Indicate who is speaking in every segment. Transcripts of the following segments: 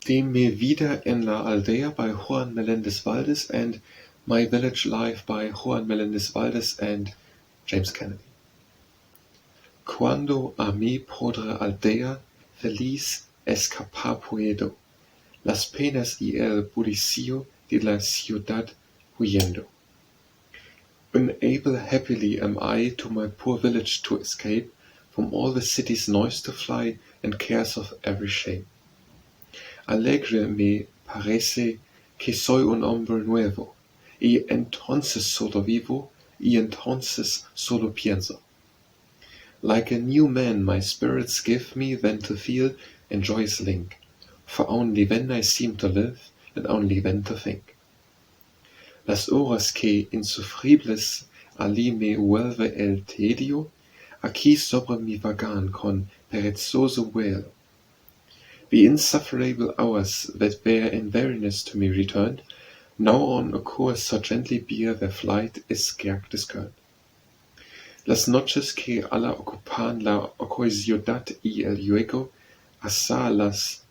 Speaker 1: de mi vida en la aldea by Juan Melendez Valdes and My Village Life by Juan Melendez Valdes and James Kennedy. Cuando a mi pobre Aldea, feliz, escapar puedo, las penas y el bullicio de la ciudad, huyendo. Unable happily am I to my poor village to escape, from all the city's noise to fly, and cares of every shape. Alegre me parece que soy un hombre nuevo, y entonces solo vivo, y entonces solo pienso. Like a new man my spirits give me then to feel and joyous link, for only then I seem to live, and only then to think. Las horas que insufribles allí me vuelve el tedio, aquí sobre vagan con perezoso vuelo. The insufferable hours that bear in weariness to me returned, now on a course so gently bear their flight is scarce discerned. Las noches que a la ocupan la ciudad y el juego, hasta las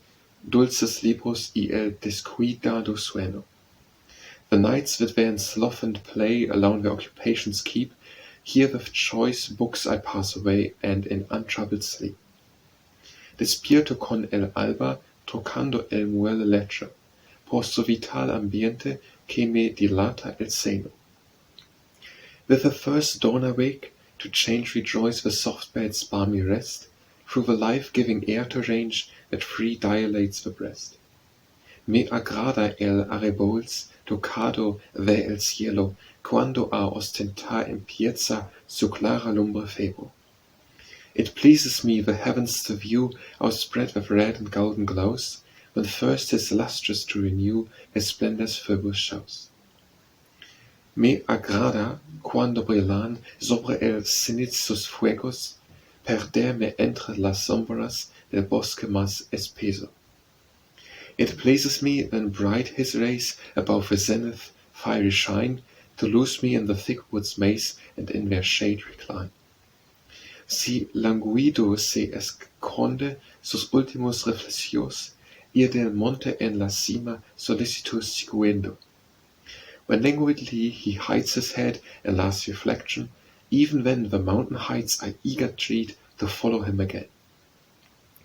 Speaker 1: dulces libros y el descuidado sueño. The nights that their sloth play alone their occupations keep, here with choice books I pass away, and in untroubled sleep. Despierto con el alba, tocando el muelle lecho, por su vital ambiente que me dilata el seno. With the first dawn I wake, to change rejoice the soft bed's balmy rest, through the life-giving air to range that free dilates the breast. Me agrada el arreboles, tocado ve el cielo, cuando a ostentar empieza su clara lumbre febo. It pleases me the heavens to view, outspread with red and golden glows, when first his lustrous to renew his splendors Phoebus shows. Me agrada, cuando brillan sobre el cenit sus fuegos, perderme entre las sombras del bosque más espeso. It pleases me when bright his rays above the zenith fiery shine, to lose me in the thick woods maze and in their shade recline. Si languido se esconde sus últimos reflejos, ir del monte en la cima solicitus huyendo. When languidly he hides his head in last reflection, even when the mountain heights I eager tread to follow him again.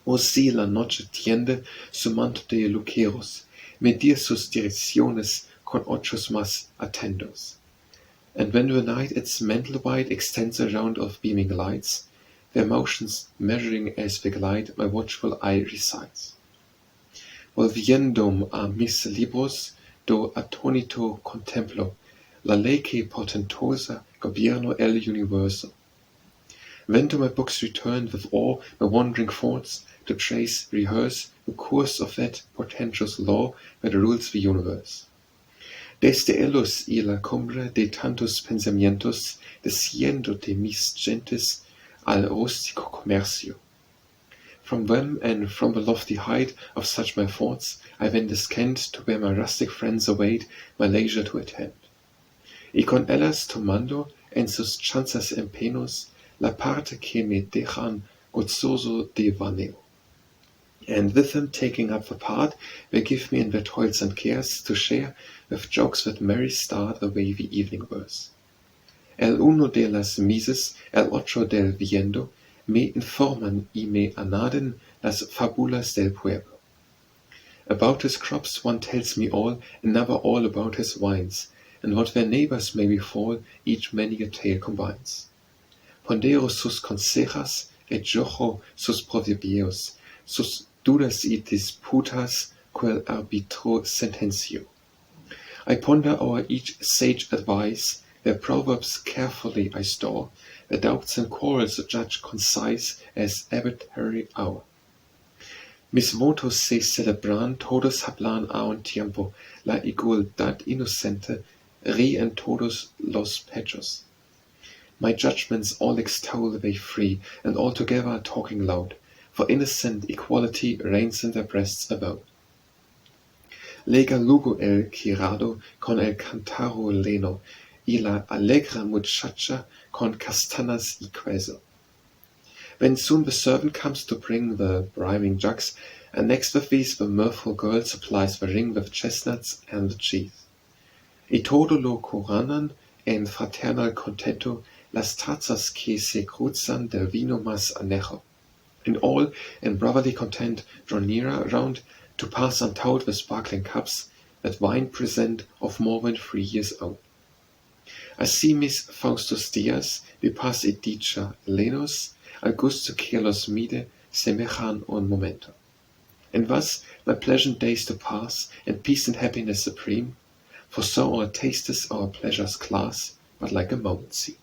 Speaker 1: O si la noche tiende su manto de luceros, medir sus direcciones con ochos más atentos. And when the night its mantle wide extends a round of beaming lights, their motions measuring as they glide, my watchful eye recites. Volviendo a mis libros, do atónito contemplo, la ley que portentosa gobierno el universo. Then to my books return with awe my wandering thoughts, to trace, rehearse the course of that portentous law that rules the universe. Desde ellos y la cumbre de tantos pensamientos, desciendo de mis gentes al rústico comercio. From them and from the lofty height of such my thoughts, I then descend to where my rustic friends await my leisure to attend. Y con ellas tomando en sus chanzas empeños la parte que me dejan gozoso devaneo. And with them taking up the part they give me in their toils and cares, to share with jokes that merry start away the evening verse. El uno de las mises, el otro del viendo, me informan y me añaden las fábulas del pueblo. About his crops one tells me all, another all about his wines, and what their neighbors may befall, each many a tale combines. Pondero sus consejas, et jojo sus proverbios, sus dudas y disputas, quel arbitro sentencio. I ponder o'er each sage advice, their proverbs carefully I store, their doubts and quarrels judge concise as arbitrary hour. Mis votos se celebran, todos hablan a un tiempo, la igualdad inocente ri en todos los pechos. My judgments all extol they free, and all together talking loud, for innocent equality reigns in their breasts above. Lega lugo el quirado con el cantaro leno, y la alegre muchacha con castanas y queso. When soon the servant comes to bring the brimming jugs, and next with these the mirthful girl supplies the ring with chestnuts and the cheese. Y todo lo coronan en fraternal contento las tazas que se cruzan del vino más añejo. And all in brotherly content draw nearer round to pass untold the sparkling cups that wine present of more than 3 years old. Así mis faustos días vi paz y dicha lenos, al gusto que los mide semejan un momento. And thus my pleasant days to pass, and peace and happiness supreme, for so our tastes our pleasures class, but like a moment seem.